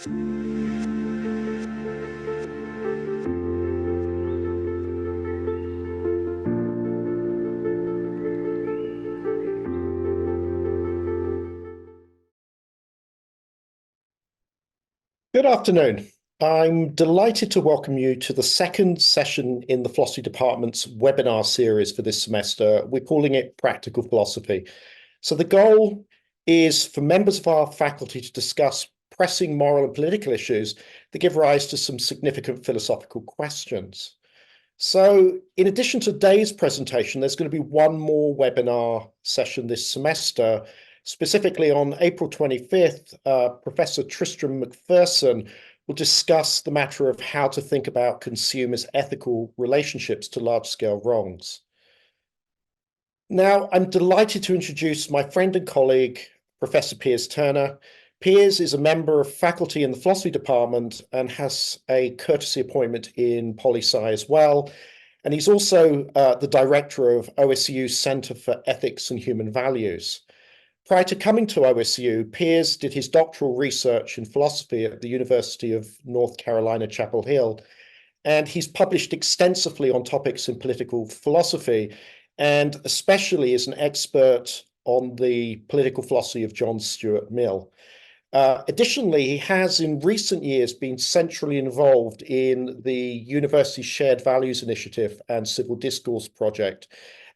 Good afternoon. I'm delighted to welcome you to the second session in the philosophy department's webinar series for this semester. We're calling it Practical Philosophy. So the goal is for members of our faculty to discuss pressing moral and political issues that give rise to some significant philosophical questions. So in addition to today's presentation, there's going to be one more webinar session this semester. Specifically on April 25th, Professor Tristram Macpherson will discuss the matter of how to think about consumers' ethical relationships to large-scale wrongs. Now, I'm delighted to introduce my friend and colleague, Professor Piers Turner. Piers is a member of faculty in the philosophy department and has a courtesy appointment in poli-sci as well. And he's also the director of OSU's Center for Ethics and Human Values. Prior to coming to OSU, Piers did his doctoral research in philosophy at the University of North Carolina, Chapel Hill, and he's published extensively on topics in political philosophy, and especially is an expert on the political philosophy of John Stuart Mill. Additionally, he has in recent years been centrally involved in the university's Shared Values Initiative and Civil Discourse project.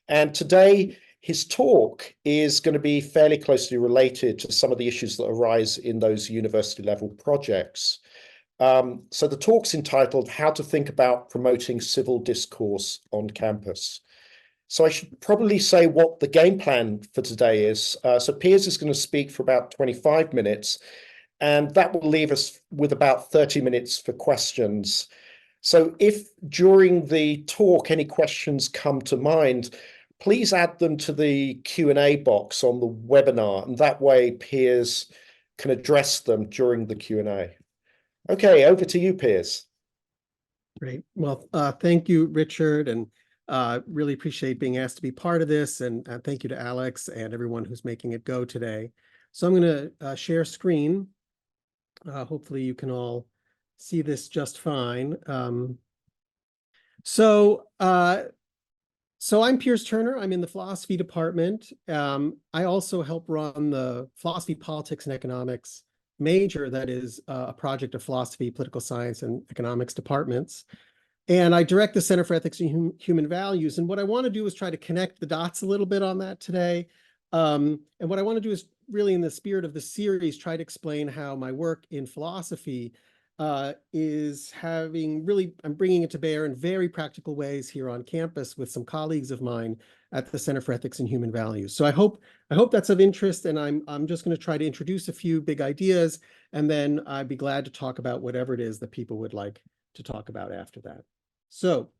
And today, his talk is going to be fairly closely related to some of the issues that arise in those university-level projects. So the talk's entitled How to Think About Promoting Civil Discourse on Campus. So I should probably say what the game plan for today is. So Piers is going to speak for about 25 minutes, and that will leave us with about 30 minutes for questions. So if during the talk any questions come to mind, please add them to the Q&A box on the webinar, and that way Piers can address them during the Q&A. Okay, over to you, Piers. Great. Well, thank you, Richard, and really appreciate being asked to be part of this, and thank you to Alex and everyone who's making it go today. So I'm going to share screen. Hopefully you can all see this just fine. So I'm Piers Turner. I'm in the philosophy department. I also help run the philosophy, politics, and economics major that is a project of philosophy, political science, and economics departments. And I direct the Center for Ethics and Human Values. And what I want to do is try to connect the dots a little bit on that today. And what I want to do is really in the spirit of the series, try to explain how my work in philosophy is having I'm bringing it to bear in very practical ways here on campus with some colleagues of mine at the Center for Ethics and Human Values. So I hope that's of interest, and I'm just going to try to introduce a few big ideas, and then I'd be glad to talk about whatever it is that people would like to talk about after that. So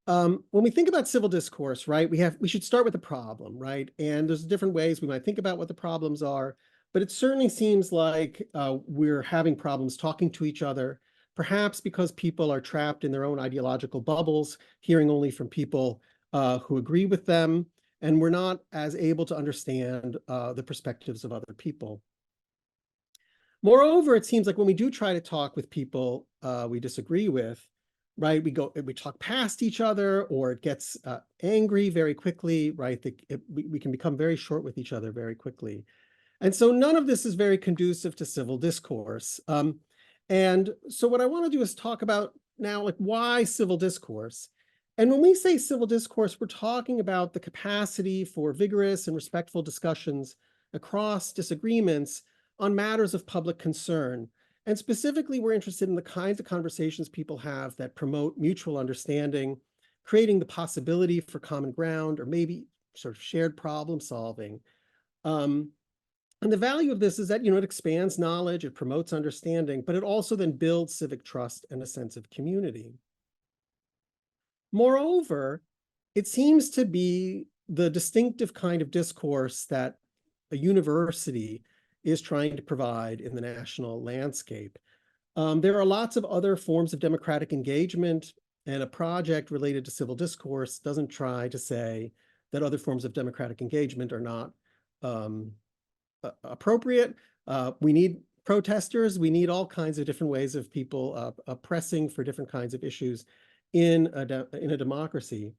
when we think about civil discourse, right, we should start with the problem, right? And there's different ways we might think about what the problems are, but it certainly seems like we're having problems talking to each other, perhaps because people are trapped in their own ideological bubbles, hearing only from people who agree with them, and we're not as able to understand the perspectives of other people. Moreover, it seems like when we do try to talk with people we disagree with, right, we talk past each other, or it gets angry very quickly, right? We can become very short with each other very quickly. And so none of this is very conducive to civil discourse. And so what I want to do is talk about now, like, why civil discourse? And when we say civil discourse, we're talking about the capacity for vigorous and respectful discussions across disagreements on matters of public concern. And specifically, we're interested in the kinds of conversations people have that promote mutual understanding, creating the possibility for common ground, or maybe sort of shared problem solving. And the value of this is that, it expands knowledge, it promotes understanding, but it also then builds civic trust and a sense of community. Moreover, it seems to be the distinctive kind of discourse that a university is trying to provide in the national landscape. There are lots of other forms of democratic engagement, and a project related to civil discourse doesn't try to say that other forms of democratic engagement are not appropriate. We need protesters. We need all kinds of different ways of people pressing for different kinds of issues in a democracy.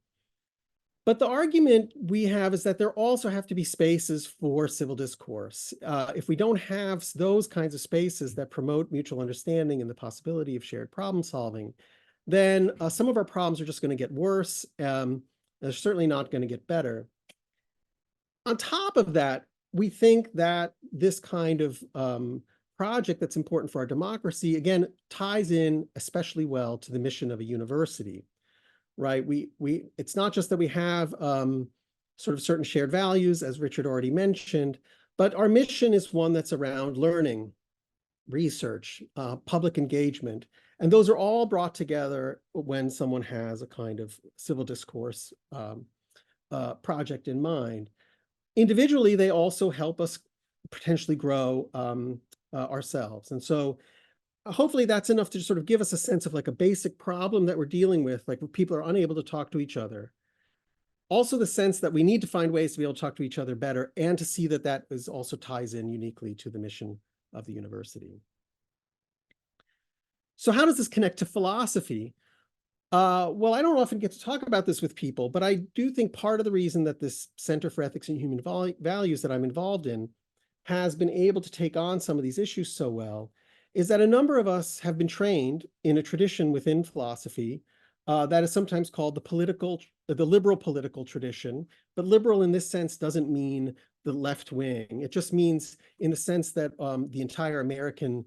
But the argument we have is that there also have to be spaces for civil discourse. If we don't have those kinds of spaces that promote mutual understanding and the possibility of shared problem solving, then some of our problems are just going to get worse. They're certainly not going to get better. On top of that, we think that this kind of project that's important for our democracy, again, ties in especially well to the mission of a university. Right? It's not just that we have sort of certain shared values, as Richard already mentioned, but our mission is one that's around learning, research, public engagement. And those are all brought together when someone has a kind of civil discourse project in mind. Individually, they also help us potentially grow ourselves. And so hopefully that's enough to sort of give us a sense of like a basic problem that we're dealing with, like people are unable to talk to each other. Also the sense that we need to find ways to be able to talk to each other better, and to see that that is also ties in uniquely to the mission of the university. So how does this connect to philosophy? Well, I don't often get to talk about this with people, but I do think part of the reason that this Center for Ethics and Human Values that I'm involved in has been able to take on some of these issues so well is that a number of us have been trained in a tradition within philosophy that is sometimes called the liberal political tradition. But liberal in this sense doesn't mean the left wing. It just means in the sense that the entire American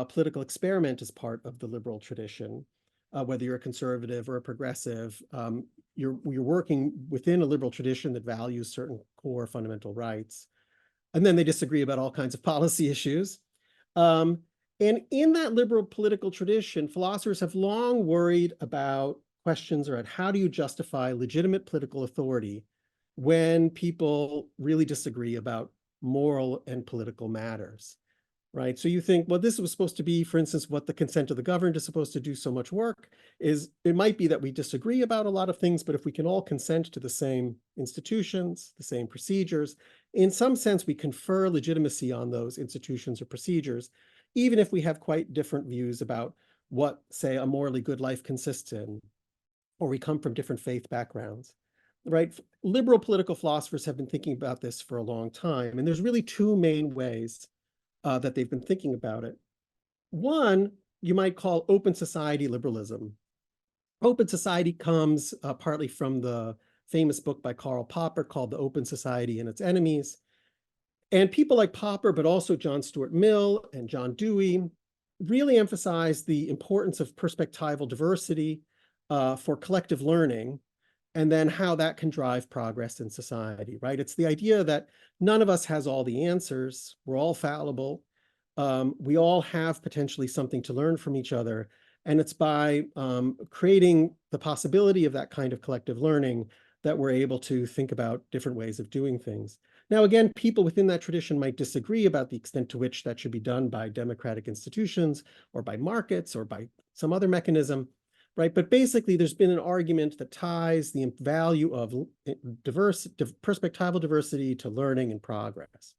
political experiment is part of the liberal tradition. Whether you're a conservative or a progressive, you're working within a liberal tradition that values certain core fundamental rights. And then they disagree about all kinds of policy issues. And in that liberal political tradition, philosophers have long worried about questions around how do you justify legitimate political authority when people really disagree about moral and political matters, right? So you think, well, this was supposed to be, for instance, what the consent of the governed is supposed to do so much work is, it might be that we disagree about a lot of things, but if we can all consent to the same institutions, the same procedures, in some sense, we confer legitimacy on those institutions or procedures, even if we have quite different views about what, say, a morally good life consists in, or we come from different faith backgrounds, right? Liberal political philosophers have been thinking about this for a long time, and there's really two main ways that they've been thinking about it. One, you might call open society liberalism. Open society comes partly from the famous book by Karl Popper called The Open Society and Its Enemies. And people like Popper, but also John Stuart Mill and John Dewey, really emphasize the importance of perspectival diversity for collective learning, and then how that can drive progress in society, right? It's the idea that none of us has all the answers. We're all fallible. We all have potentially something to learn from each other. And it's by creating the possibility of that kind of collective learning that we're able to think about different ways of doing things. Now, again, people within that tradition might disagree about the extent to which that should be done by democratic institutions or by markets or by some other mechanism, right? But basically, there's been an argument that ties the value of perspectival diversity to learning and progress.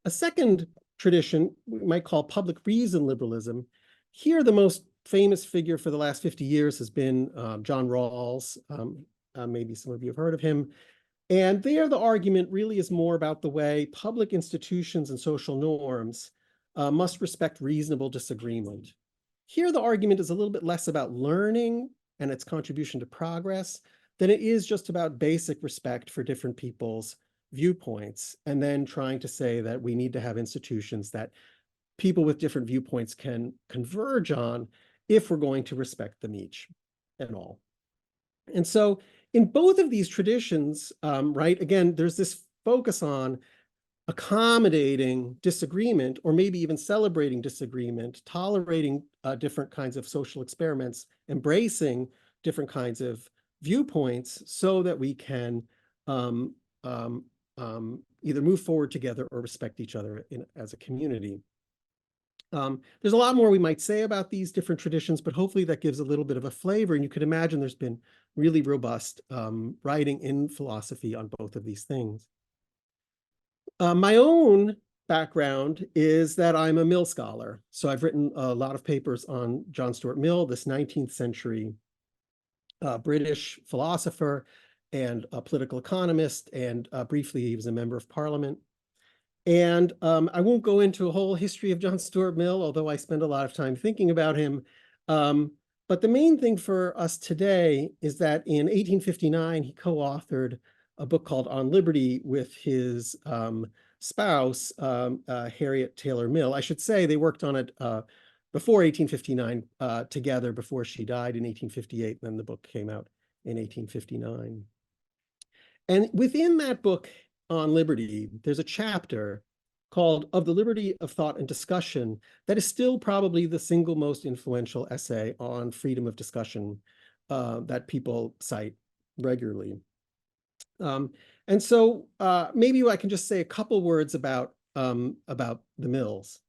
A second tradition we might call public reason liberalism. Here, the most famous figure for the last 50 years has been John Rawls. Maybe some of you have heard of him. And there, the argument really is more about the way public institutions and social norms must respect reasonable disagreement. Here, the argument is a little bit less about learning and its contribution to progress than it is just about basic respect for different people's viewpoints, and then trying to say that we need to have institutions that people with different viewpoints can converge on if we're going to respect them each and all. And so in both of these traditions, right, again, there's this focus on accommodating disagreement, or maybe even celebrating disagreement, tolerating different kinds of social experiments, embracing different kinds of viewpoints so that we can either move forward together or respect each other as a community. There's a lot more we might say about these different traditions, but hopefully that gives a little bit of a flavor. And you could imagine there's been really robust writing in philosophy on both of these things. My own background is that I'm a Mill scholar. So I've written a lot of papers on John Stuart Mill, this 19th century British philosopher and a political economist, and briefly he was a member of parliament. And I won't go into a whole history of John Stuart Mill, although I spend a lot of time thinking about him. But the main thing for us today is that in 1859, he co-authored a book called On Liberty with his spouse, Harriet Taylor Mill. I should say they worked on it before 1859 together, before she died in 1858, and then the book came out in 1859. And within that book on liberty, there's a chapter called Of the Liberty of Thought and Discussion that is still probably the single most influential essay on freedom of discussion that people cite regularly. And so maybe I can just say a couple words about the Mills.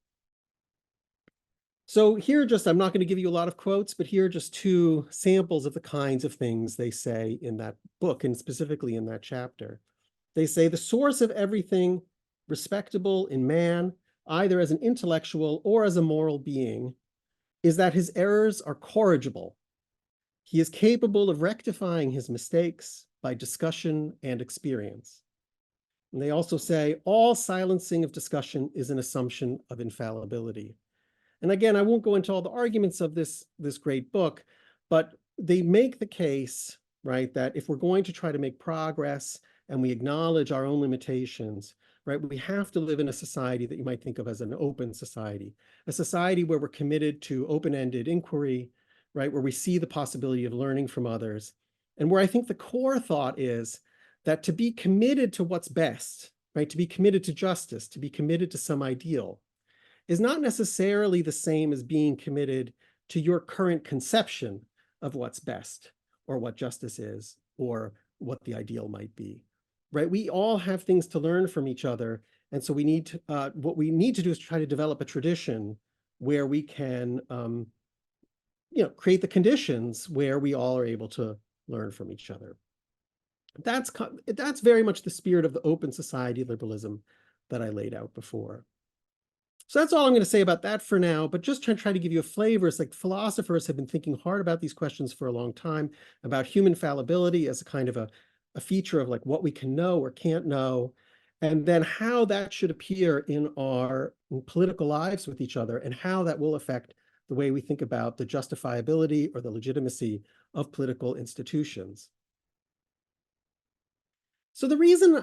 So here I'm not going to give you a lot of quotes, but here are just two samples of the kinds of things they say in that book, and specifically in that chapter. They say the source of everything respectable in man, either as an intellectual or as a moral being, is that his errors are corrigible. He is capable of rectifying his mistakes by discussion and experience. And they also say all silencing of discussion is an assumption of infallibility. And again, I won't go into all the arguments of this great book, but they make the case, right, that if we're going to try to make progress and we acknowledge our own limitations, right, we have to live in a society that you might think of as an open society, a society where we're committed to open-ended inquiry, right, where we see the possibility of learning from others, and where I think the core thought is that to be committed to what's best, right, to be committed to justice, to be committed to some ideal, is not necessarily the same as being committed to your current conception of what's best or what justice is or what the ideal might be, right? We all have things to learn from each other. And so we need to, what we need to do is try to develop a tradition where we can, create the conditions where we all are able to learn from each other. That's very much the spirit of the open society liberalism that I laid out before. So that's all I'm going to say about that for now, but just try to give you a flavor. It's like philosophers have been thinking hard about these questions for a long time, about human fallibility as a kind of a feature of like what we can know or can't know, and then how that should appear in our political lives with each other, and how that will affect the way we think about the justifiability or the legitimacy of political institutions. So the reason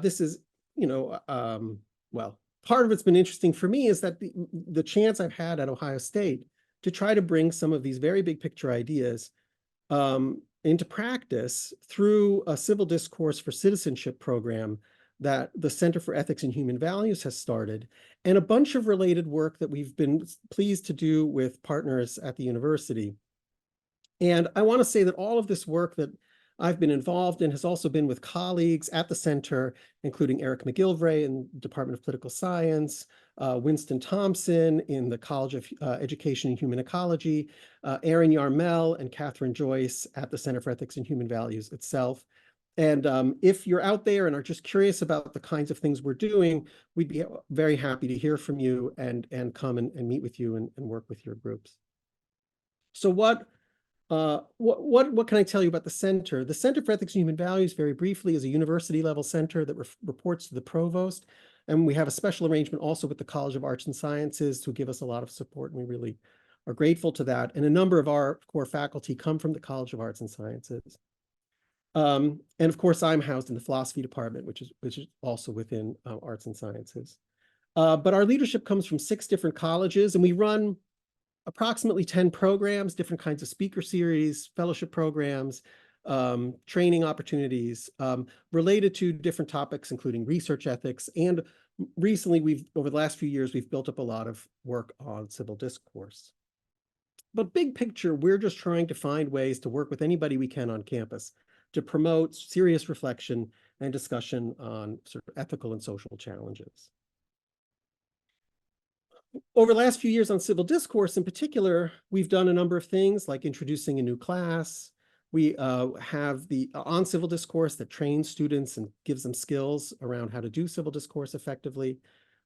this is, well, part of it's been interesting for me is that the chance I've had at Ohio State to try to bring some of these very big picture ideas into practice through a civil discourse for citizenship program that the Center for Ethics and Human Values has started, and a bunch of related work that we've been pleased to do with partners at the university. And I want to say that all of this work that I've been involved in has also been with colleagues at the center, including Eric McGilvray in the Department of Political Science, Winston Thompson in the College of Education and Human Ecology, Aaron Yarmel and Catherine Joyce at the Center for Ethics and Human Values itself. And if you're out there and are just curious about the kinds of things we're doing, we'd be very happy to hear from you and come and meet with you and work with your groups. So what can I tell you about the center? The Center for Ethics and Human Values, very briefly, is a university-level center that reports to the provost. And we have a special arrangement also with the College of Arts and Sciences to give us a lot of support, and we really are grateful to that. And a number of our core faculty come from the College of Arts and Sciences. And of course, I'm housed in the philosophy department, which is also within Arts and Sciences. But our leadership comes from 6 different colleges, and we run approximately 10 programs, different kinds of speaker series, fellowship programs, training opportunities related to different topics, including research ethics. And recently, over the last few years, we've built up a lot of work on civil discourse. But big picture, we're just trying to find ways to work with anybody we can on campus to promote serious reflection and discussion on sort of ethical and social challenges. Over the last few years on civil discourse in particular, we've done a number of things like introducing a new class, We have the on civil discourse that trains students and gives them skills around how to do civil discourse effectively.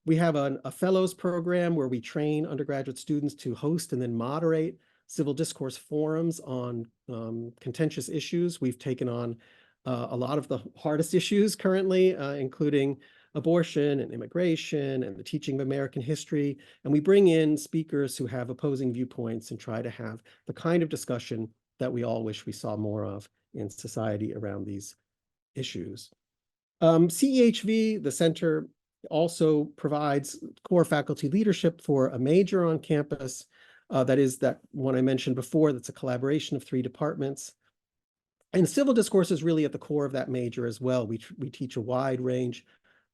We have a fellows program where we train undergraduate students to host and then moderate civil discourse forums on contentious issues. We've taken on a lot of the hardest issues currently, including abortion and immigration and the teaching of American history. And we bring in speakers who have opposing viewpoints and try to have the kind of discussion that we all wish we saw more of in society around these issues. CEHV, the center, also provides core faculty leadership for a major on campus. That is that one I mentioned before, that's a collaboration of 3 departments. And civil discourse is really at the core of that major as well. We teach a wide range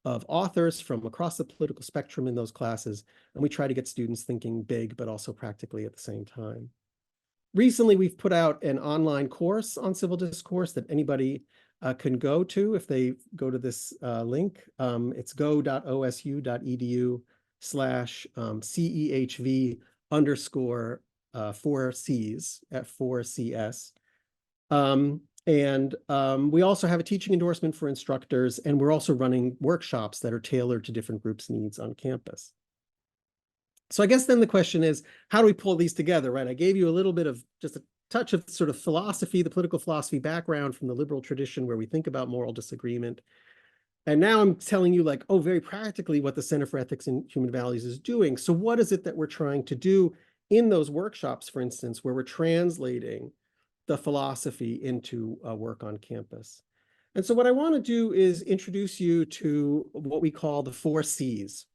of authors from across the political spectrum in those classes, and we try to get students thinking big, but also practically at the same time. Recently, we've put out an online course on civil discourse that anybody can go to if they go to this link. It's go.osu.edu/CEHV _ 4Cs at 4CS. We also have a teaching endorsement for instructors, and we're also running workshops that are tailored to different groups' needs on campus. So I guess then the question is, how do we pull these together, right? I gave you a little bit of just a touch of sort of philosophy, the political philosophy background from the liberal tradition where we think about moral disagreement. And now I'm telling you like, oh, very practically what the Center for Ethics and Human Values is doing. So what is it that we're trying to do in those workshops, for instance, where we're translating the philosophy into work on campus? And so what I want to do is introduce you to what we call the 4 Cs.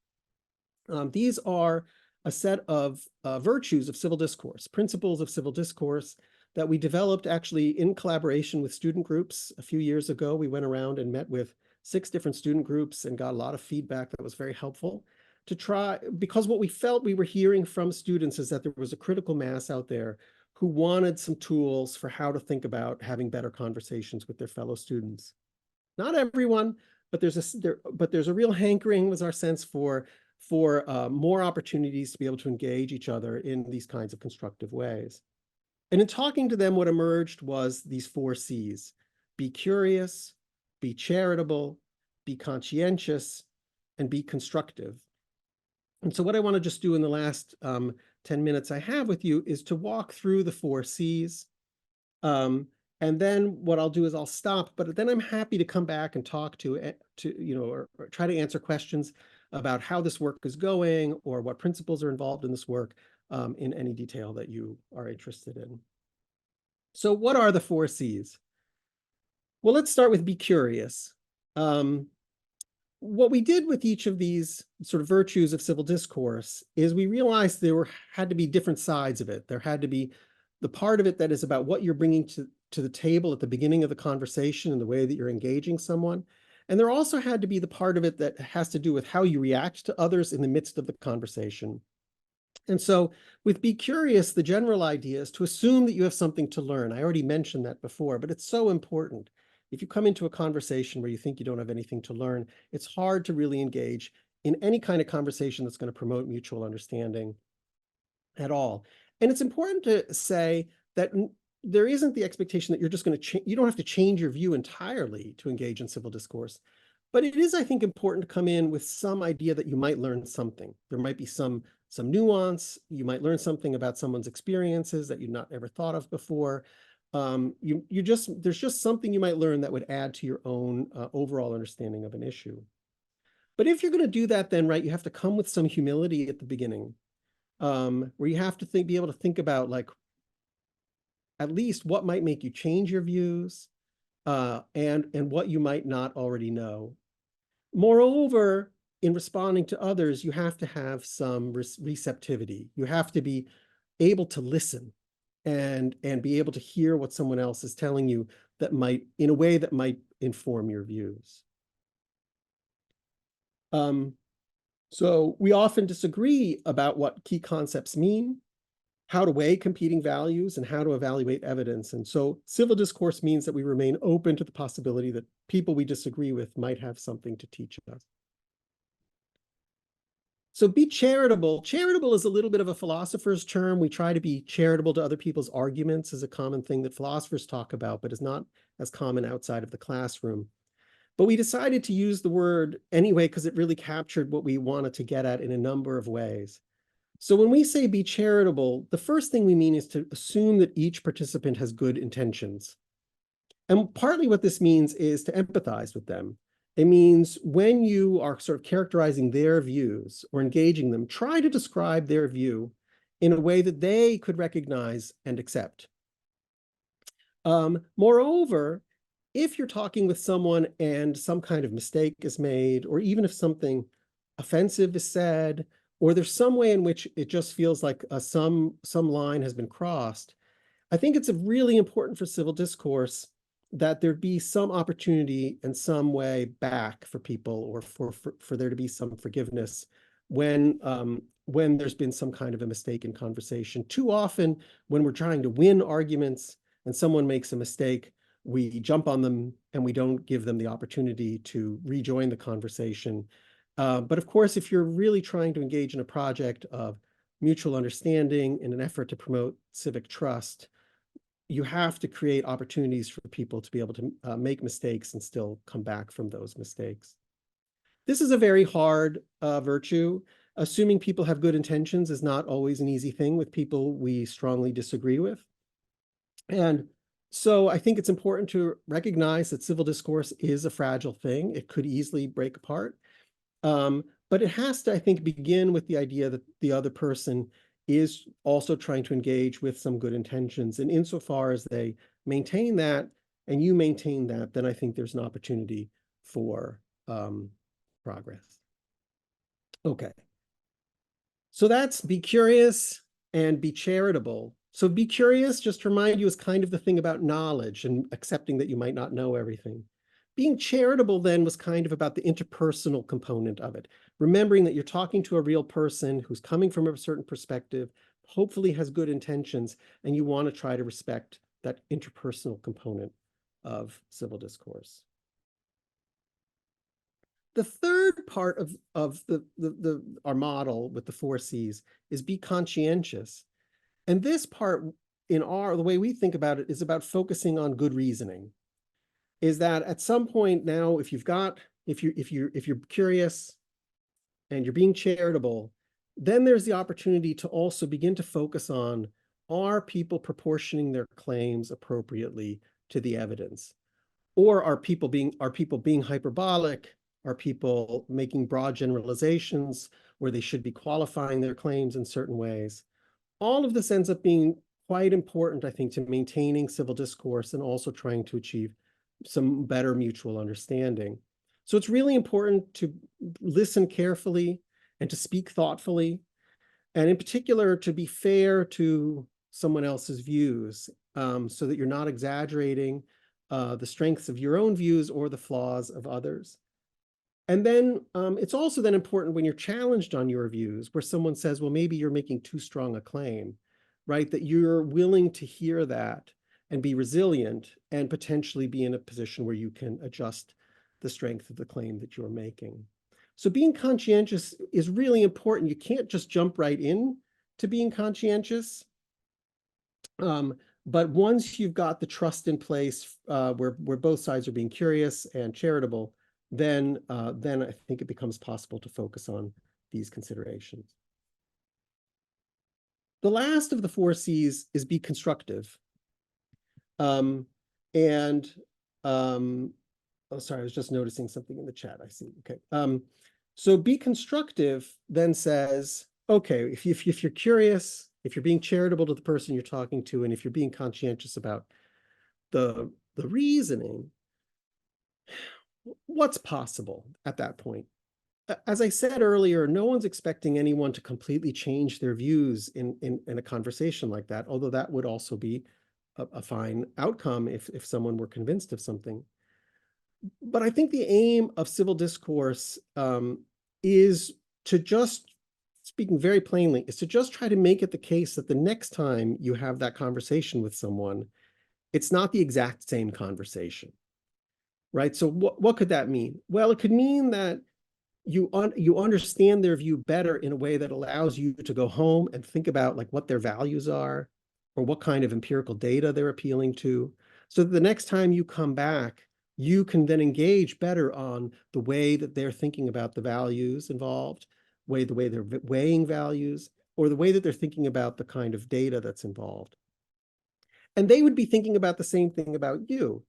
These are a set of virtues of civil discourse, principles of civil discourse that we developed actually in collaboration with student groups. A few years ago, we went around and met with 6 different student groups and got a lot of feedback that was very helpful to try, because what we felt we were hearing from students is that there was a critical mass out there who wanted some tools for how to think about having better conversations with their fellow students. Not everyone, but there's a real hankering, was our sense, for more opportunities to be able to engage each other in these kinds of constructive ways. And in talking to them, what emerged was these 4 Cs: be curious, be charitable, be conscientious, and be constructive. And so what I want to just do in the last 10 minutes I have with you is to walk through the 4 Cs. And then what I'll do is I'll stop, but then I'm happy to come back and talk to or try to answer questions about how this work is going or what principles are involved in this work in any detail that you are interested in. So what are the 4 Cs? Well, let's start with be curious. What we did with each of these sort of virtues of civil discourse is we realized there had to be different sides of it. There had to be the part of it that is about what you're bringing to the table at the beginning of the conversation and the way that you're engaging someone. And there also had to be the part of it that has to do with how you react to others in the midst of the conversation. And so with be curious, the general idea is to assume that you have something to learn. I already mentioned that before, but it's so important. If you come into a conversation where you think you don't have anything to learn, it's hard to really engage in any kind of conversation that's going to promote mutual understanding at all. And it's important to say that there isn't the expectation that you're just going to you don't have to change your view entirely to engage in civil discourse. But it is, I think, important to come in with some idea that you might learn something. There might be some nuance. You might learn something about someone's experiences that you've not ever thought of before. There's just something you might learn that would add to your own overall understanding of an issue. But if you're going to do that, then, right, you have to come with some humility at the beginning, where you have to be able to think about, like, at least what might make you change your views, and what you might not already know. Moreover, in responding to others, you have to have some receptivity. You have to be able to listen and be able to hear what someone else is telling you that might, in a way that might inform your views. So we often disagree about what key concepts mean, how to weigh competing values, and how to evaluate evidence. And so civil discourse means that we remain open to the possibility that people we disagree with might have something to teach us. So be charitable. Charitable is a little bit of a philosopher's term. We try to be charitable to other people's arguments is a common thing that philosophers talk about, but is not as common outside of the classroom. But we decided to use the word anyway because it really captured what we wanted to get at in a number of ways. So when we say be charitable, the first thing we mean is to assume that each participant has good intentions. And partly what this means is to empathize with them. It means when you are sort of characterizing their views or engaging them, try to describe their view in a way that they could recognize and accept. Moreover, if you're talking with someone and some kind of mistake is made, or even if something offensive is said, or there's some way in which it just feels like some line has been crossed, I think it's really important for civil discourse that there be some opportunity and some way back for people, or for there to be some forgiveness when there's been some kind of a mistake in conversation. Too often, when we're trying to win arguments and someone makes a mistake, we jump on them and we don't give them the opportunity to rejoin the conversation. But of course, if you're really trying to engage in a project of mutual understanding in an effort to promote civic trust, you have to create opportunities for people to be able to make mistakes and still come back from those mistakes. This is a very hard virtue. Assuming people have good intentions is not always an easy thing with people we strongly disagree with. And so I think it's important to recognize that civil discourse is a fragile thing. It could easily break apart. But it has to, I think, begin with the idea that the other person is also trying to engage with some good intentions. And insofar as they maintain that and you maintain that, then I think there's an opportunity for progress. Okay. So that's be curious and be charitable. So be curious, just to remind you, is kind of the thing about knowledge and accepting that you might not know everything. Being charitable then was kind of about the interpersonal component of it, remembering that you're talking to a real person who's coming from a certain perspective, hopefully has good intentions, and you want to try to respect that interpersonal component of civil discourse. The third part of our model with the 4 C's is be conscientious. And this part the way we think about it is about focusing on good reasoning. Is that at some point now, if you're curious and you're being charitable, then there's the opportunity to also begin to focus on, are people proportioning their claims appropriately to the evidence? Or are people being hyperbolic? Are people making broad generalizations where they should be qualifying their claims in certain ways? All of this ends up being quite important, I think, to maintaining civil discourse and also trying to achieve some better mutual understanding. So it's really important to listen carefully and to speak thoughtfully, and in particular, to be fair to someone else's views, so that you're not exaggerating the strengths of your own views or the flaws of others. And then it's also then important when you're challenged on your views, where someone says, well, maybe you're making too strong a claim, right? That you're willing to hear that and be resilient and potentially be in a position where you can adjust the strength of the claim that you're making. So being conscientious is really important. You can't just jump right in to being conscientious. But once you've got the trust in place, where both sides are being curious and charitable, then I think it becomes possible to focus on these considerations. The last of the 4 C's is be constructive. Oh, sorry, I was just noticing something in the chat. I see. Okay. So be constructive then says, okay, if you're curious, if you're being charitable to the person you're talking to, and if you're being conscientious about the reasoning, what's possible at that point? As I said earlier, no one's expecting anyone to completely change their views in a conversation like that, although that would also be a fine outcome if someone were convinced of something. But I think the aim of civil discourse is to just, speaking very plainly, is to just try to make it the case that the next time you have that conversation with someone, it's not the exact same conversation, right? So what could that mean? Well, it could mean that you understand their view better in a way that allows you to go home and think about like what their values are or what kind of empirical data they're appealing to. So that the next time you come back, you can then engage better on the way that they're thinking about the values involved, the way they're weighing values, or the way that they're thinking about the kind of data that's involved. And they would be thinking about the same thing about you.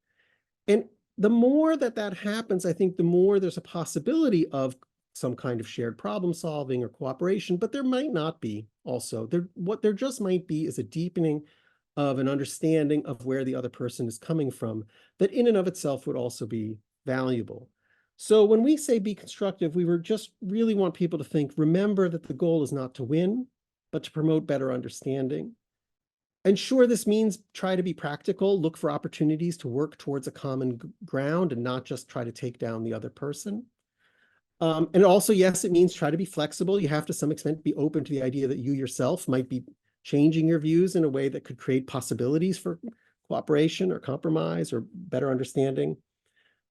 And the more that that happens, I think the more there's a possibility of some kind of shared problem solving or cooperation, but there might not be also. What there just might be is a deepening of an understanding of where the other person is coming from that in and of itself would also be valuable. So when we say be constructive, we were just really want people to think, remember that the goal is not to win, but to promote better understanding. And sure, this means try to be practical, look for opportunities to work towards a common ground and not just try to take down the other person. And also, yes, it means try to be flexible. You have to some extent be open to the idea that you yourself might be changing your views in a way that could create possibilities for cooperation or compromise or better understanding.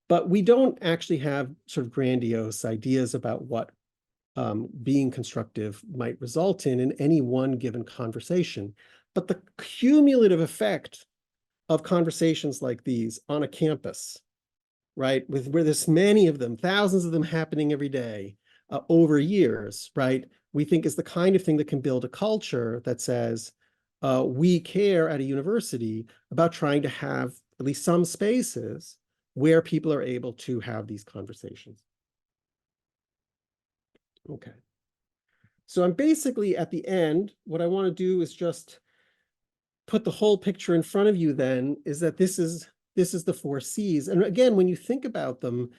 But we don't actually have sort of grandiose ideas about what being constructive might result in any one given conversation. But the cumulative effect of conversations like these on a campus, right, where there's many of them, thousands of them happening every day over years, right, we think is the kind of thing that can build a culture that says we care at a university about trying to have at least some spaces where people are able to have these conversations. Okay. So I'm basically at the end, what I want to do is just put the whole picture in front of you then, is that this is the 4 C's. And again, when you think about them,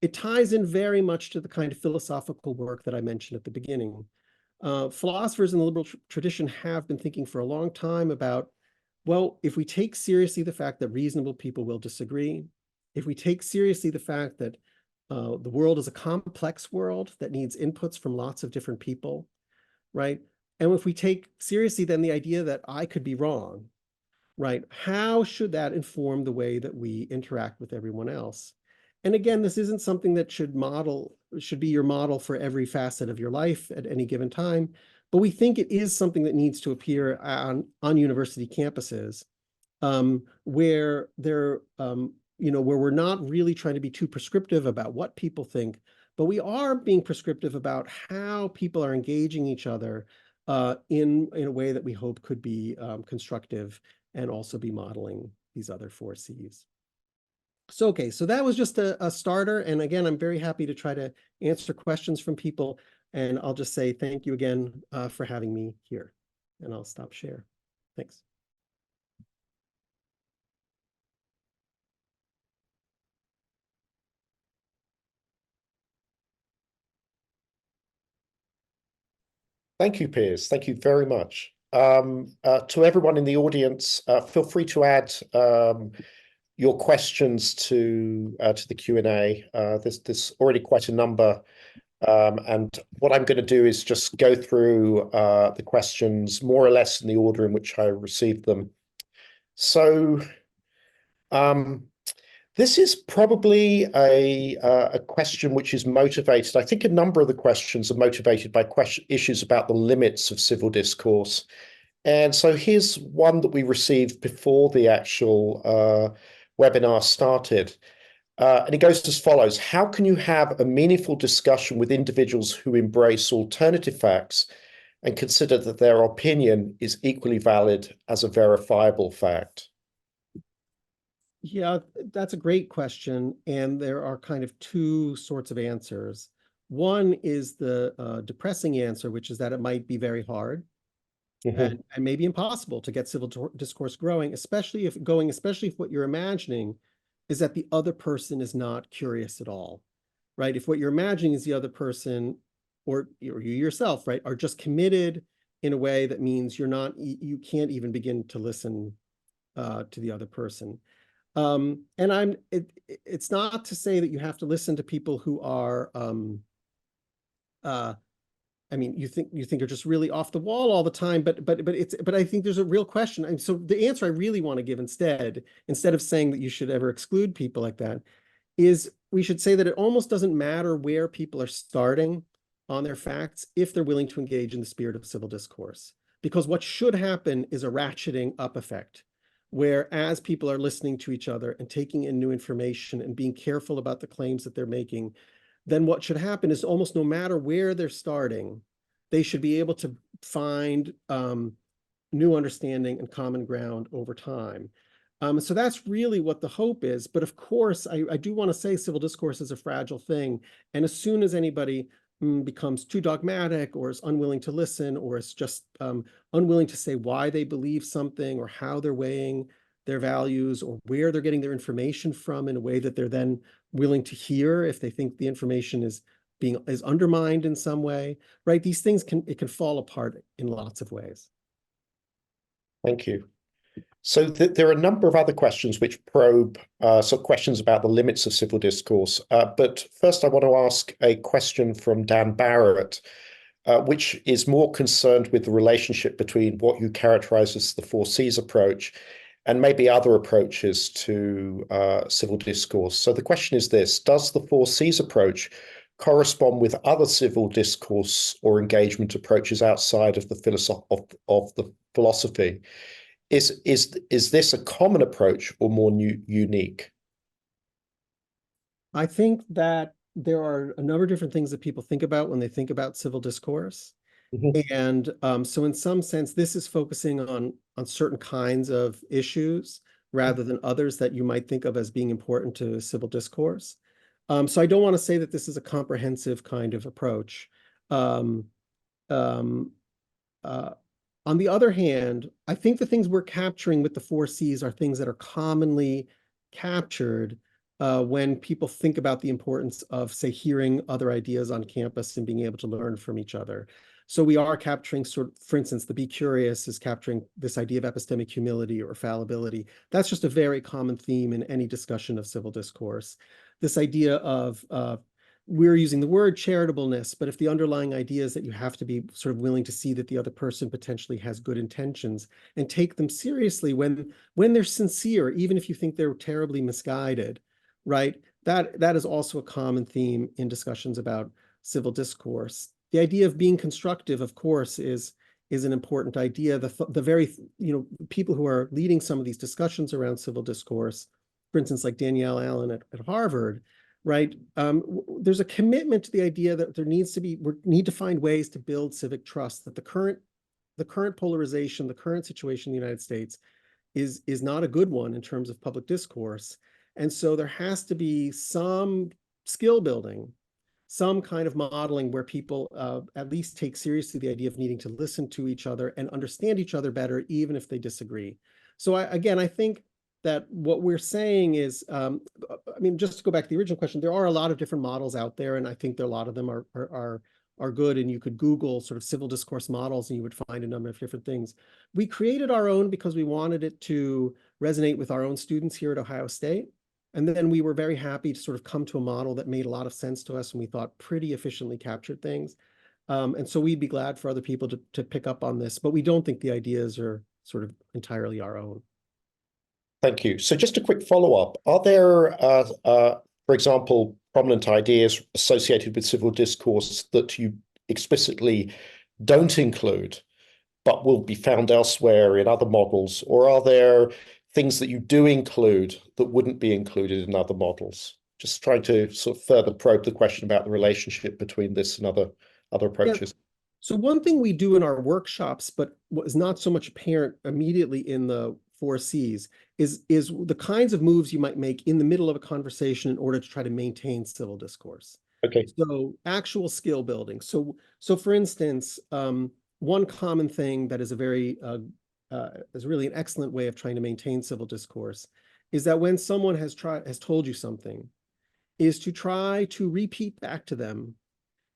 it ties in very much to the kind of philosophical work that I mentioned at the beginning. Philosophers in the liberal tradition have been thinking for a long time about, well, if we take seriously the fact that reasonable people will disagree, if we take seriously the fact that the world is a complex world that needs inputs from lots of different people, right? And if we take seriously then the idea that I could be wrong, right? How should that inform the way that we interact with everyone else? And again, this isn't something that should be your model for every facet of your life at any given time, but we think it is something that needs to appear on university campuses, where where we're not really trying to be too prescriptive about what people think, but we are being prescriptive about how people are engaging each other in a way that we hope could be constructive and also be modeling these other 4 C's. So, okay, so that was just a starter. And again, I'm very happy to try to answer questions from people. And I'll just say thank you again for having me here. And I'll stop share. Thanks. Thank you, Piers. Thank you very much. To everyone in the audience, feel free to add your questions to the Q&A. There's already quite a number. And what I'm going to do is just go through the questions more or less in the order in which I received them. So this is probably a question which is motivated. I think a number of the questions are motivated by issues about the limits of civil discourse. And so here's one that we received before the actual webinar started. And it goes as follows: how can you have a meaningful discussion with individuals who embrace alternative facts and consider that their opinion is equally valid as a verifiable fact? Yeah, that's a great question. And there are kind of 2 sorts of answers. One is the depressing answer, which is that it might be very hard and maybe impossible to get civil discourse growing, especially if what you're imagining is that the other person is not curious at all, right? If what you're imagining is the other person or you yourself, right, are just committed in a way that means you can't even begin to listen to the other person. And it's not to say that you have to listen to people who are, I mean, you think are just really off the wall all the time, but I think there's a real question. And so the answer I really want to give instead of saying that you should ever exclude people like that, is we should say that it almost doesn't matter where people are starting on their facts if they're willing to engage in the spirit of civil discourse. Because what should happen is a ratcheting up effect, where as people are listening to each other and taking in new information and being careful about the claims that they're making, then what should happen is almost no matter where they're starting, they should be able to find new understanding and common ground over time. So that's really what the hope is. But of course, I do want to say civil discourse is a fragile thing. And as soon as anybody becomes too dogmatic or is unwilling to listen or is just unwilling to say why they believe something or how they're weighing their values or where they're getting their information from in a way that they're then willing to hear if they think the information is undermined in some way, right? These things can fall apart in lots of ways. Thank you. So there are a number of other questions which probe questions about the limits of civil discourse. But first, I want to ask a question from Dan Barrett, which is more concerned with the relationship between what you characterize as the 4Cs approach and maybe other approaches to civil discourse. So the question is this: does the 4Cs approach correspond with other civil discourse or engagement approaches outside of the philosophy? Is this a common approach or more unique? I think that there are a number of different things that people think about when they think about civil discourse. And so in some sense, this is focusing on certain kinds of issues rather than others that you might think of as being important to civil discourse. So I don't want to say that this is a comprehensive kind of approach. Um, um, uh, on the other hand, I think the things we're capturing with the 4Cs are things that are commonly captured when people think about the importance of, say, hearing other ideas on campus and being able to learn from each other. So we are capturing for instance, the be curious is capturing this idea of epistemic humility or fallibility. That's just a very common theme in any discussion of civil discourse. This idea of we're using the word charitableness, but if the underlying idea is that you have to be sort of willing to see that the other person potentially has good intentions and take them seriously when they're sincere, even if you think they're terribly misguided, right? That is also a common theme in discussions about civil discourse. The idea of being constructive, of course, is an important idea. The very, people who are leading some of these discussions around civil discourse, for instance, like Danielle Allen at Harvard, right? There's a commitment to the idea that we need to find ways to build civic trust, that the current polarization, the current situation in the United States is not a good one in terms of public discourse. And so there has to be some skill building, some kind of modeling where people at least take seriously the idea of needing to listen to each other and understand each other better, even if they disagree. So I think that what we're saying is, just to go back to the original question, there are a lot of different models out there, and I think that a lot of them are good, and you could Google sort of civil discourse models and you would find a number of different things. We created our own because we wanted it to resonate with our own students here at Ohio State. And then we were very happy to sort of come to a model that made a lot of sense to us and we thought pretty efficiently captured things. And so we'd be glad for other people to pick up on this, but we don't think the ideas are sort of entirely our own. Thank you. So just a quick follow-up. Are there, for example, prominent ideas associated with civil discourse that you explicitly don't include, but will be found elsewhere in other models? Or are there things that you do include that wouldn't be included in other models? Just trying to sort of further probe the question about the relationship between this and other approaches. Yeah. So one thing we do in our workshops, but what is not so much apparent immediately in the 4Cs, is the kinds of moves you might make in the middle of a conversation in order to try to maintain civil discourse. Okay. So actual skill building. So for instance, one common thing that is is really an excellent way of trying to maintain civil discourse is that when someone has told you something, is to try to repeat back to them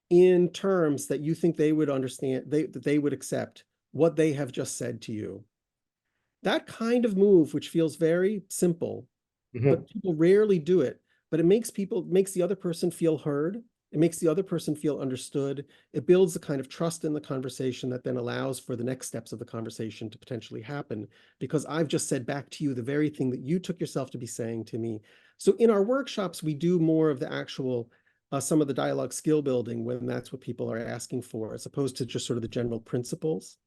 in terms that you think they would understand, that they would accept what they have just said to you. That kind of move, which feels very simple, but people rarely do it, but it makes the other person feel heard. It makes the other person feel understood. It builds the kind of trust in the conversation that then allows for the next steps of the conversation to potentially happen, because I've just said back to you the very thing that you took yourself to be saying to me. So in our workshops, we do more of the actual some of the dialogue skill building when that's what people are asking for, as opposed to just sort of the general principles.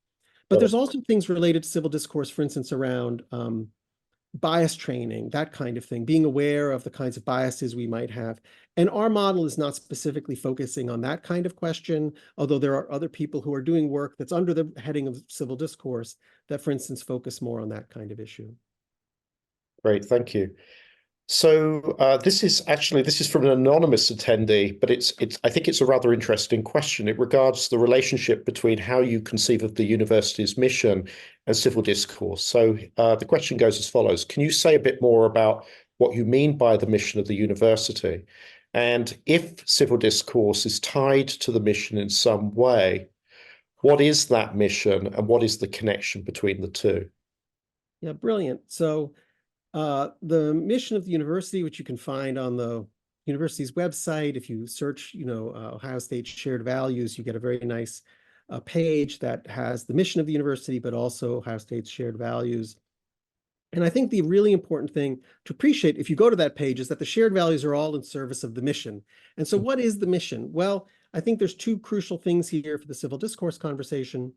But there's also things related to civil discourse, for instance, around bias training, that kind of thing, being aware of the kinds of biases we might have. And our model is not specifically focusing on that kind of question, although there are other people who are doing work that's under the heading of civil discourse that, for instance, focus more on that kind of issue. Great, thank you. So this is from an anonymous attendee, but I think it's a rather interesting question. It regards the relationship between how you conceive of the university's mission and civil discourse. So the question goes as follows: can you say a bit more about what you mean by the mission of the university? And if civil discourse is tied to the mission in some way, what is that mission and what is the connection between the two? Yeah, brilliant. So the mission of the university, which you can find on the university's website, if you search, Ohio State shared values, you get a very nice page that has the mission of the university, but also Ohio State's shared values. And I think the really important thing to appreciate if you go to that page is that the shared values are all in service of the mission. And so what is the mission? Well, I think there's two crucial things here for the civil discourse conversation.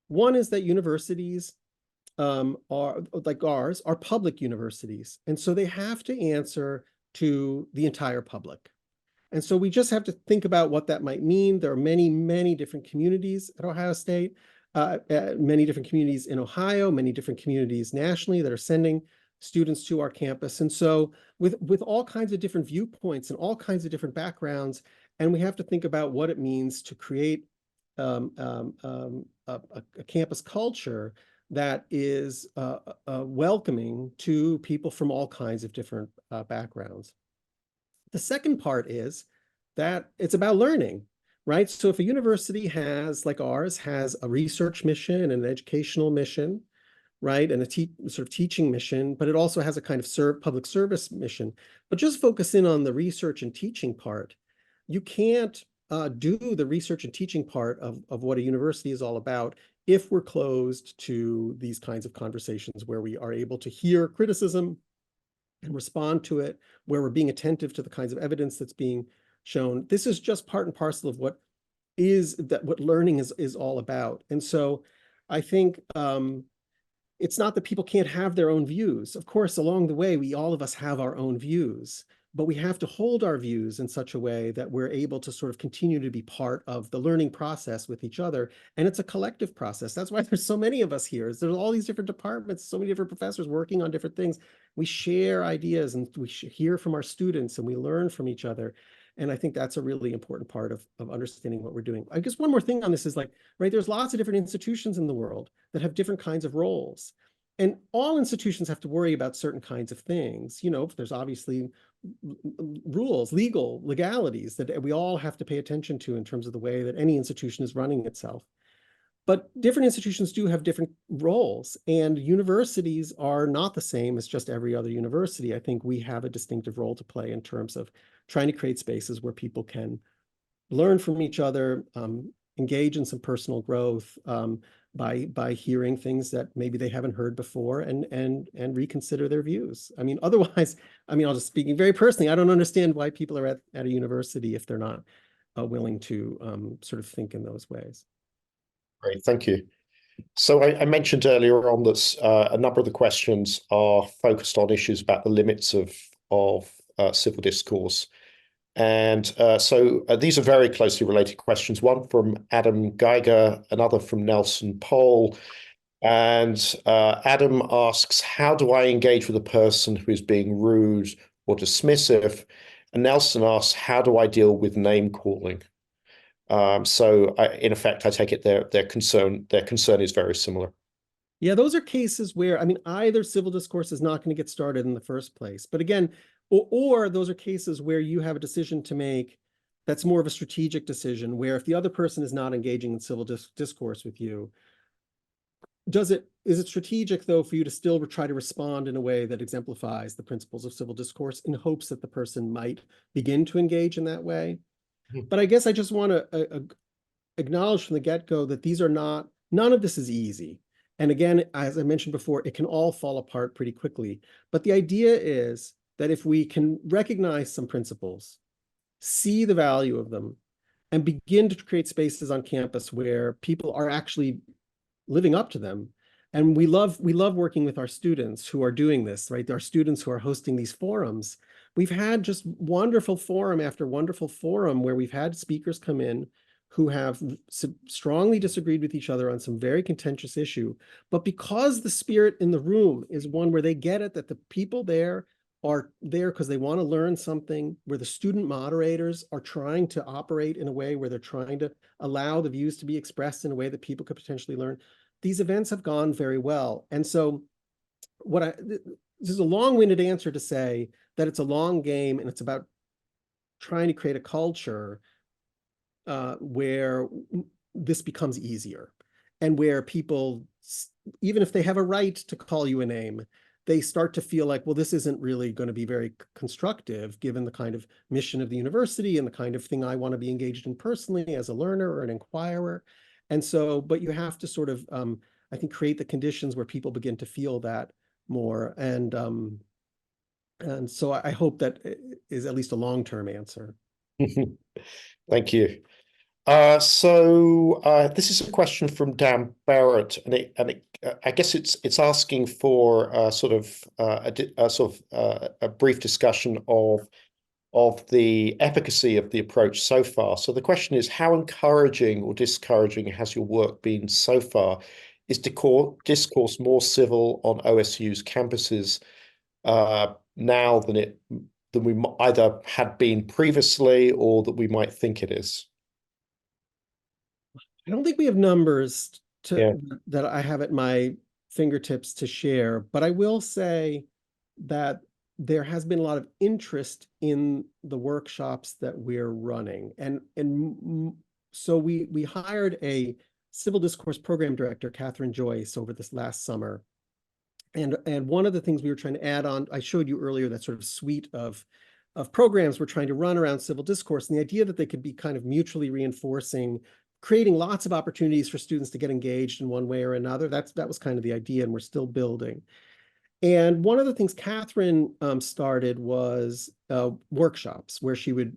One is that universities are like ours are public universities. And so they have to answer to the entire public. And so we just have to think about what that might mean. There are many, many different communities at Ohio State, many different communities in Ohio, many different communities nationally that are sending students to our campus. And so with all kinds of different viewpoints and all kinds of different backgrounds, and we have to think about what it means to create a campus culture that is welcoming to people from all kinds of different backgrounds. The second part is that it's about learning, right? So if a university like ours, has a research mission and an educational mission, right, and a sort of teaching mission, but it also has a kind of public service mission. But just focus in on the research and teaching part. You can't do the research and teaching part of what a university is all about if we're closed to these kinds of conversations where we are able to hear criticism and respond to it, where we're being attentive to the kinds of evidence that's being shown. This is just part and parcel of what learning is all about. And so I think it's not that people can't have their own views. Of course, along the way, all of us have our own views, but we have to hold our views in such a way that we're able to sort of continue to be part of the learning process with each other. And it's a collective process. That's why there's so many of us here. There's all these different departments, so many different professors working on different things. We share ideas and we hear from our students and we learn from each other. And I think that's a really important part of understanding what we're doing. I guess one more thing on this is right, there's lots of different institutions in the world that have different kinds of roles. And all institutions have to worry about certain kinds of things. There's obviously rules, legalities that we all have to pay attention to in terms of the way that any institution is running itself. But different institutions do have different roles, and universities are not the same as just every other university. I think we have a distinctive role to play in terms of trying to create spaces where people can learn from each other, engage in some personal growth by hearing things that maybe they haven't heard before and reconsider their views. I mean, otherwise, I'll just speaking very personally, I don't understand why people are at a university if they're not willing to sort of think in those ways. Great, thank you. So I mentioned earlier on that a number of the questions are focused on issues about the limits of civil discourse. And so these are very closely related questions, one from Adam Geiger, another from Nelson Pohl. And Adam asks, how do I engage with a person who is being rude or dismissive? And Nelson asks, how do I deal with name calling? So in effect, I take it their concern is very similar. Yeah, those are cases where, either civil discourse is not going to get started in the first place. But again, or those are cases where you have a decision to make that's more of a strategic decision, where if the other person is not engaging in civil discourse with you, is it strategic, though, for you to still try to respond in a way that exemplifies the principles of civil discourse in hopes that the person might begin to engage in that way? Mhm. But I guess I just want to acknowledge from the get-go that none of this is easy. And again, as I mentioned before, it can all fall apart pretty quickly. But the idea is that if we can recognize some principles, see the value of them, and begin to create spaces on campus where people are actually living up to them. And we love working with our students who are doing this, right? Our students who are hosting these forums. We've had just wonderful forum after wonderful forum where we've had speakers come in who have strongly disagreed with each other on some very contentious issue. But because the spirit in the room is one where they get it, that the people there are there because they want to learn something, where the student moderators are trying to operate in a way where they're trying to allow the views to be expressed in a way that people could potentially learn. These events have gone very well. And so this is a long-winded answer to say that it's a long game and it's about trying to create a culture where this becomes easier and where people, even if they have a right to call you a name, they start to feel like, well, this isn't really going to be very constructive given the kind of mission of the university and the kind of thing I want to be engaged in personally as a learner or an inquirer. And so, but you have to sort of, I think, create the conditions where people begin to feel that more. And so I hope that is at least a long-term answer. Thank you. This is a question from Dan Barrett, I guess it's asking for a brief discussion of the efficacy of the approach so far. So the question is, how encouraging or discouraging has your work been so far? Is discourse more civil on OSU's campuses now than we either had been previously or that we might think it is? I don't think we have numbers Yeah. that I have at my fingertips to share, but I will say that there has been a lot of interest in the workshops that we're running. So we hired a civil discourse program director, Catherine Joyce, over this last summer. And one of the things we were trying to add on, I showed you earlier, that sort of suite of programs we're trying to run around civil discourse, and the idea that they could be kind of mutually reinforcing, creating lots of opportunities for students to get engaged in one way or another. That was kind of the idea, and we're still building. And one of the things Catherine started was workshops where she would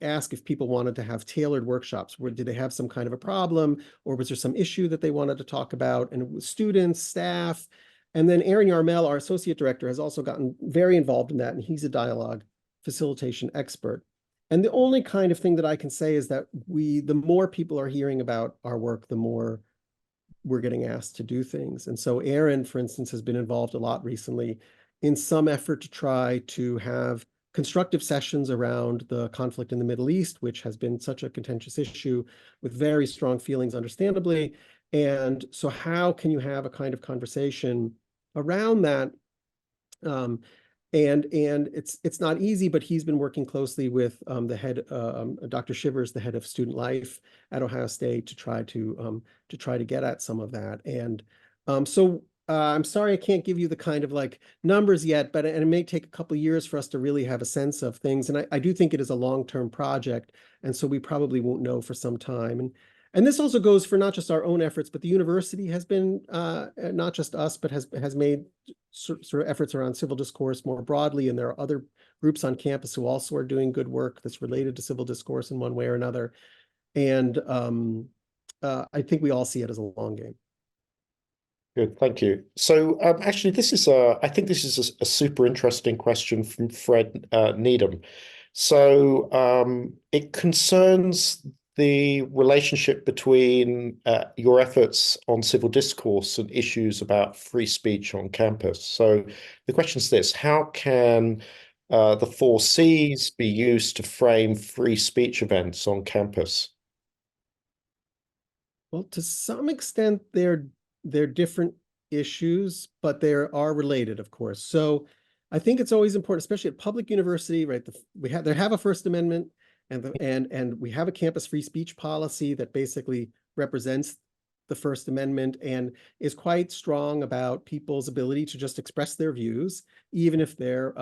ask if people wanted to have tailored workshops. Where did they have some kind of a problem, or was there some issue that they wanted to talk about? And it was students, staff, and then Aaron Yarmel, our associate director, has also gotten very involved in that, and he's a dialogue facilitation expert. And the only kind of thing that I can say is that the more people are hearing about our work, the more we're getting asked to do things. And so Aaron, for instance, has been involved a lot recently in some effort to try to have constructive sessions around the conflict in the Middle East, which has been such a contentious issue with very strong feelings, understandably. And so how can you have a kind of conversation around that? And it's not easy, but he's been working closely with the head, Dr. Shivers, the head of student life at Ohio State, to try to get at some of that. And I'm sorry I can't give you the kind of like numbers yet, but and it may take a couple of years for us to really have a sense of things. And I do think it is a long-term project, and so we probably won't know for some time. And this also goes for not just our own efforts, but the university has been not just us, but has made sort of efforts around civil discourse more broadly. And there are other groups on campus who also are doing good work that's related to civil discourse in one way or another. And I think we all see it as a long game. Good, thank you. So actually, I think this is a super interesting question from Fred Needham. So it concerns the relationship between your efforts on civil discourse and issues about free speech on campus. So the question is this: how can the 4Cs be used to frame free speech events on campus? Well, to some extent, they're different issues, but they are related, of course. So I think it's always important, especially at public university, right? They have a First Amendment, and we have a campus free speech policy that basically represents the First Amendment and is quite strong about people's ability to just express their views, even if they're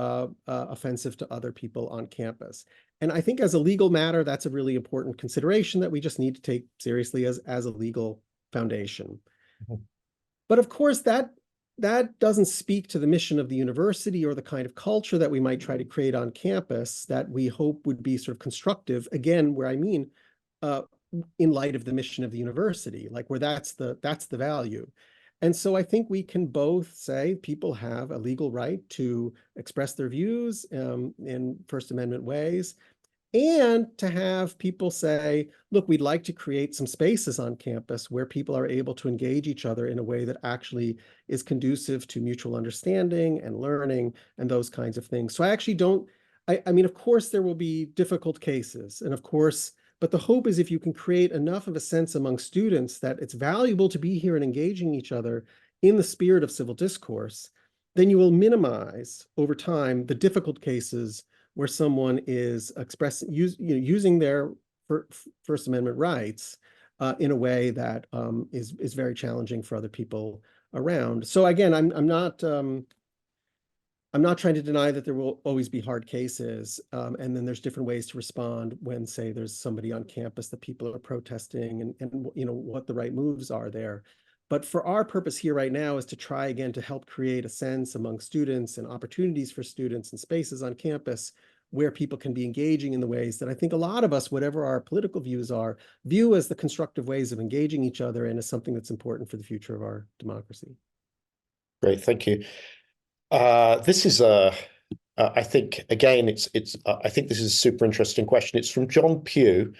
offensive to other people on campus. And I think as a legal matter, that's a really important consideration that we just need to take seriously as a legal foundation. Mhm. But of course, that doesn't speak to the mission of the university or the kind of culture that we might try to create on campus that we hope would be sort of constructive. Again, where I mean, uh, in light of the mission of the university, like where that's the value. And so I think we can both say people have a legal right to express their views in First Amendment ways, and to have people say, look, we'd like to create some spaces on campus where people are able to engage each other in a way that actually is conducive to mutual understanding and learning and those kinds of things. So I actually don't, I mean, of course, there will be difficult cases, and of course, but the hope is if you can create enough of a sense among students that it's valuable to be here and engaging each other in the spirit of civil discourse, then you will minimize over time the difficult cases where someone is using their First Amendment rights in a way that is very challenging for other people around. So again, I'm not trying to deny that there will always be hard cases, and then there's different ways to respond when, say, there's somebody on campus that people are protesting, and you know what the right moves are there. But for our purpose here right now is to try again to help create a sense among students and opportunities for students and spaces on campus where people can be engaging in the ways that I think a lot of us, whatever our political views are, view as the constructive ways of engaging each other and as something that's important for the future of our democracy. Great, thank you. This is I think again, I think this is a super interesting question. It's from John Pugh,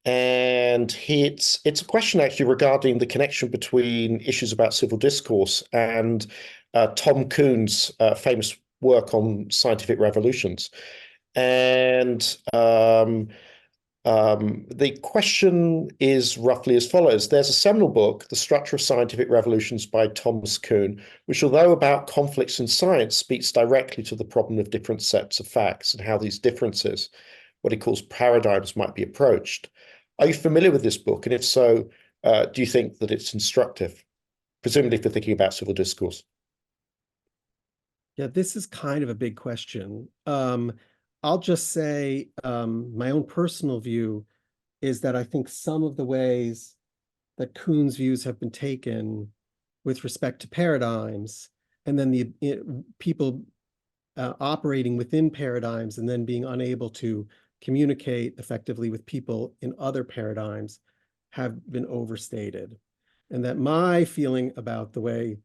and it's a question actually regarding the connection between issues about civil discourse and Tom Kuhn's famous work on scientific revolutions. And the question is roughly as follows. There's a seminal book, The Structure of Scientific Revolutions by Thomas Kuhn, which, although about conflicts in science, speaks directly to the problem of different sets of facts and how these differences, what he calls paradigms, might be approached. Are you familiar with this book? And if so, do you think that it's instructive, presumably for thinking about civil discourse? Yeah, this is kind of a big question. I'll just say my own personal view is that I think some of the ways that Kuhn's views have been taken with respect to paradigms, and then people operating within paradigms and then being unable to communicate effectively with people in other paradigms have been overstated. And that my feeling about the way,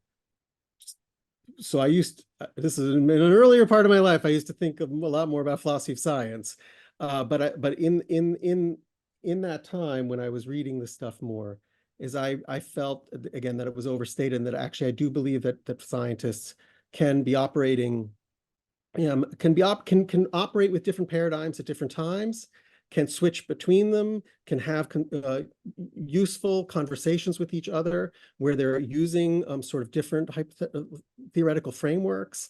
so I used, this is in an earlier part of my life, I used to think a lot more about philosophy of science. But in that time when I was reading this stuff more, is I felt again that it was overstated, and that actually I do believe that scientists can be operating can operate with different paradigms at different times, can switch between them, can have useful conversations with each other where they're using sort of different theoretical frameworks,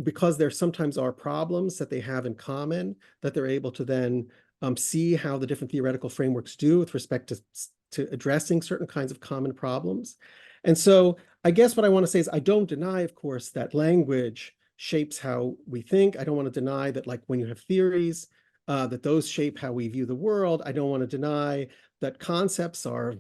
because there sometimes are problems that they have in common that they're able to then see how the different theoretical frameworks do with respect to addressing certain kinds of common problems. And so I guess what I want to say is I don't deny, of course, that language shapes how we think. I don't want to deny that, like, when you have theories, that those shape how we view the world. I don't want to deny that concepts are,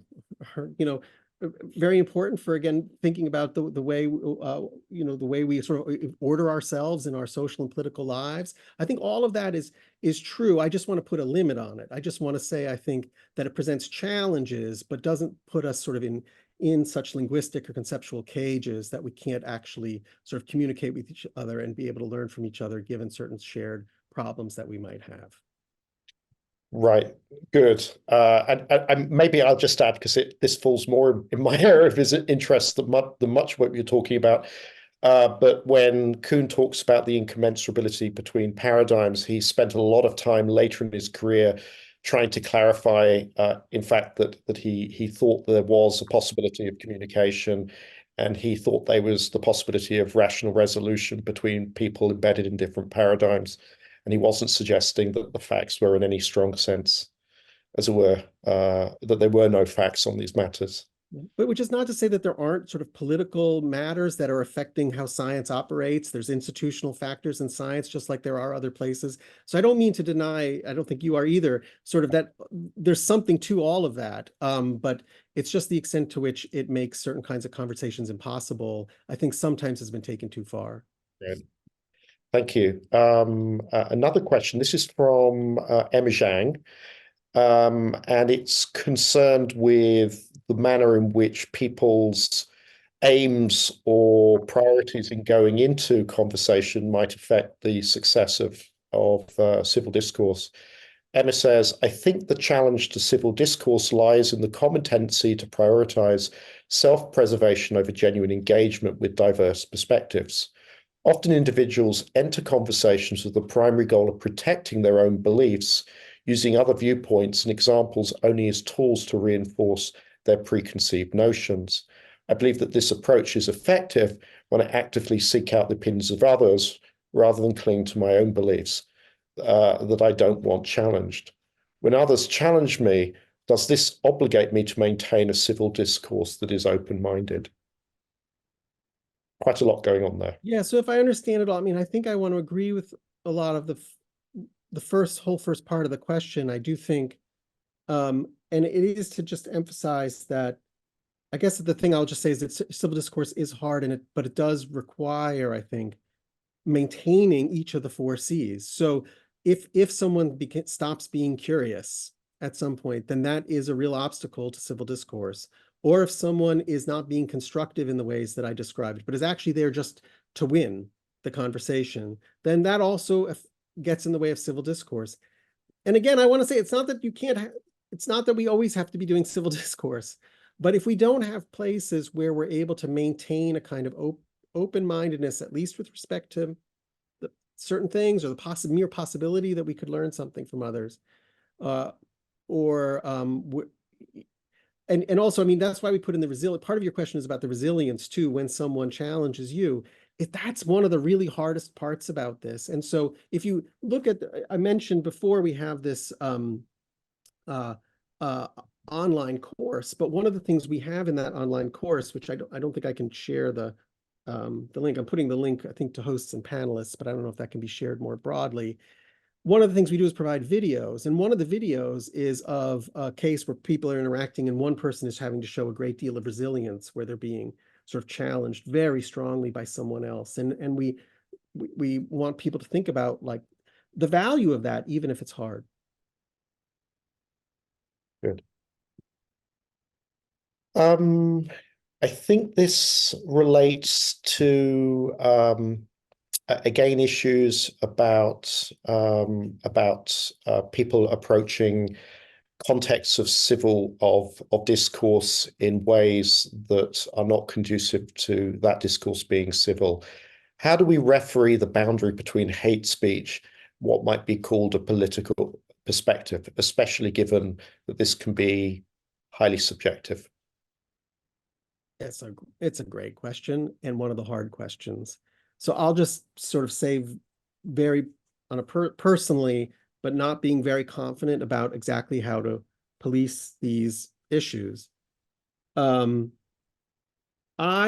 very important for, again, thinking about the way, the way we sort of order ourselves in our social and political lives. I think all of that is true. I just want to put a limit on it. I just want to say, I think that it presents challenges, but doesn't put us sort of in such linguistic or conceptual cages that we can't actually sort of communicate with each other and be able to learn from each other given certain shared problems that we might have. Right, good. And maybe I'll just add, because this falls more in my area of interest than much what you're talking about. But when Kuhn talks about the incommensurability between paradigms, he spent a lot of time later in his career trying to clarify, in fact, that he thought there was a possibility of communication, and he thought there was the possibility of rational resolution between people embedded in different paradigms. And he wasn't suggesting that the facts were in any strong sense, as it were, that there were no facts on these matters. But which is not to say that there aren't sort of political matters that are affecting how science operates. There's institutional factors in science, just like there are other places. So I don't mean to deny, I don't think you are either, sort of that there's something to all of that. But it's just the extent to which it makes certain kinds of conversations impossible, I think sometimes has been taken too far. Right. Thank you. Another question. This is from Emma Zhang, and it's concerned with the manner in which people's aims or priorities in going into conversation might affect the success of civil discourse. Emma says, I think the challenge to civil discourse lies in the common tendency to prioritize self-preservation over genuine engagement with diverse perspectives. Often individuals enter conversations with the primary goal of protecting their own beliefs, using other viewpoints and examples only as tools to reinforce their preconceived notions. I believe that this approach is effective when I actively seek out the opinions of others rather than cling to my own beliefs that I don't want challenged. When others challenge me, does this obligate me to maintain a civil discourse that is open-minded? Quite a lot going on there. Yeah, so if I understand it all, I mean, I think I want to agree with a lot of the first part of the question. I do think, and it is to just emphasize that, I guess the thing I'll just say is that civil discourse is hard, but it does require, I think, maintaining each of the four C's. So if someone stops being curious at some point, then that is a real obstacle to civil discourse. Or if someone is not being constructive in the ways that I described, but is actually there just to win the conversation, then that also gets in the way of civil discourse. And again, I want to say it's not that you can't, it's not that we always have to be doing civil discourse, but if we don't have places where we're able to maintain a kind of open-mindedness, at least with respect to the certain things, or the mere possibility that we could learn something from others, and also, I mean, that's why we put in the resilience. Part of your question is about the resilience too, when someone challenges you. That's one of the really hardest parts about this. And so if you look at, I mentioned before, we have this online course, but one of the things we have in that online course, which I don't think I can share the link. I'm putting the link, I think, to hosts and panelists, but I don't know if that can be shared more broadly. One of the things we do is provide videos, and one of the videos is of a case where people are interacting and one person is having to show a great deal of resilience, where they're being sort of challenged very strongly by someone else. And we want people to think about, like, the value of that, even if it's hard. Good. I think this relates to again issues about people approaching contexts of discourse in ways that are not conducive to that discourse being civil. How do we referee the boundary between hate speech, what might be called a political perspective, especially given that this can be highly subjective? It's a great question, and one of the hard questions. So I'll just sort of say very on a personally, but not being very confident about exactly how to police these issues. I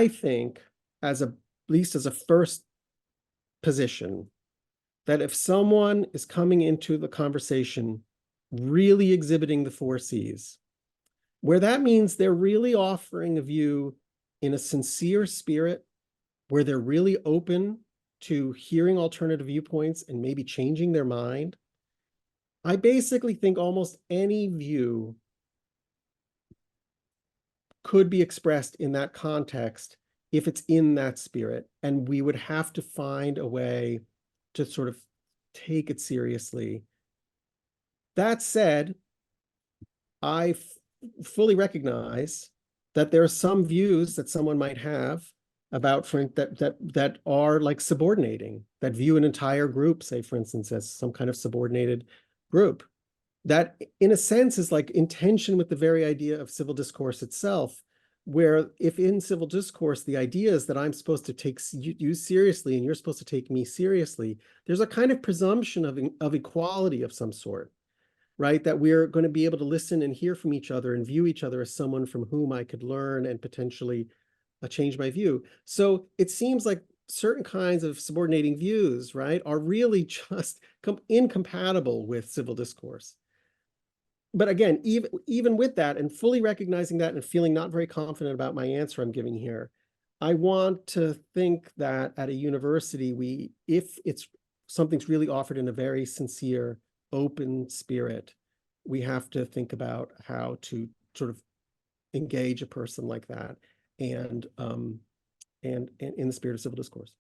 think, at least as a first position, that if someone is coming into the conversation really exhibiting the four C's, where that means they're really offering a view in a sincere spirit, where they're really open to hearing alternative viewpoints and maybe changing their mind, I basically think almost any view could be expressed in that context if it's in that spirit. And we would have to find a way to sort of take it seriously. That said, I fully recognize that there are some views that someone might have about that are like subordinating, that view an entire group, say, for instance, as some kind of subordinated group. That, in a sense, is like in tension with the very idea of civil discourse itself, where if in civil discourse, the idea is that I'm supposed to take you seriously and you're supposed to take me seriously, there's a kind of presumption of equality of some sort. right? That we're going to be able to listen and hear from each other and view each other as someone from whom I could learn and potentially change my view. So it seems like certain kinds of subordinating views, right, are really just incompatible with civil discourse. But again, even with that and fully recognizing that and feeling not very confident about my answer I'm giving here, I want to think that at a university, if it's something's really offered in a very sincere, open spirit, we have to think about how to sort of engage a person like that and in the spirit of civil discourse.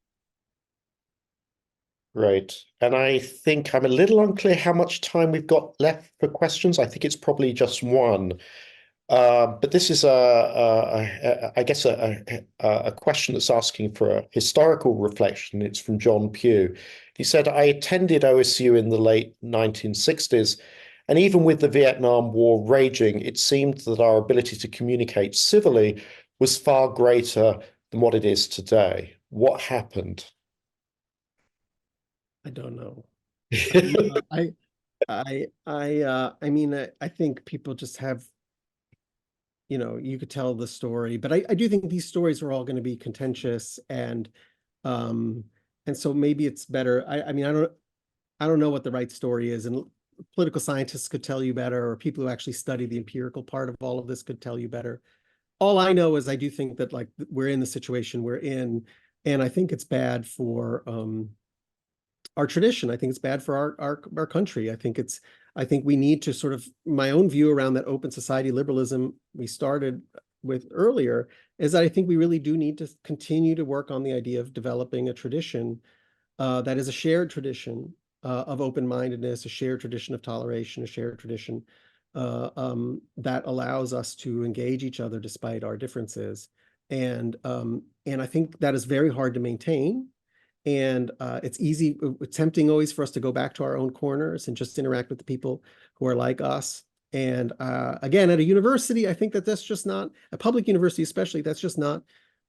Right. And I think I'm a little unclear how much time we've got left for questions. I think it's probably just one. But this is I guess a question that's asking for a historical reflection. It's from John Pugh. He said, I attended OSU in the late 1960s, and even with the Vietnam War raging, it seemed that our ability to communicate civilly was far greater than what it is today. What happened? I don't know. I mean, I think people just have, you could tell the story, but I do think these stories are all going to be contentious um, and so maybe it's better. I mean, I don't know what the right story is, and political scientists could tell you better, or people who actually study the empirical part of all of this could tell you better. All I know is I do think that like we're in the situation we're in, and I think it's bad for our tradition. I think it's bad for our country. I think we need to sort of, my own view around that open society liberalism we started with earlier is that I think we really do need to continue to work on the idea of developing a tradition that is a shared tradition of open-mindedness, a shared tradition of toleration, a shared tradition that allows us to engage each other despite our differences. And I think that is very hard to maintain. And it's tempting always for us to go back to our own corners and just interact with the people who are like us. And again, at a university, I think that that's just not, a public university especially, that's just not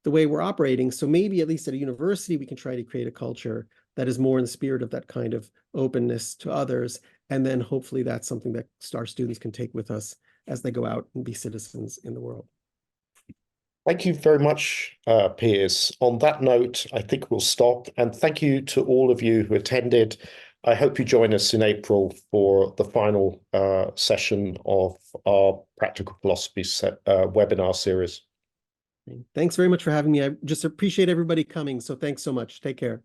the way we're operating. So maybe at least at a university, we can try to create a culture that is more in the spirit of that kind of openness to others. And then hopefully that's something that our students can take with us as they go out and be citizens in the world. Thank you very much, Piers. On that note, I think we'll stop. And thank you to all of you who attended. I hope you join us in April for the final session of our Practical Philosophy webinar series. Thanks very much for having me. I just appreciate everybody coming. So thanks so much. Take care.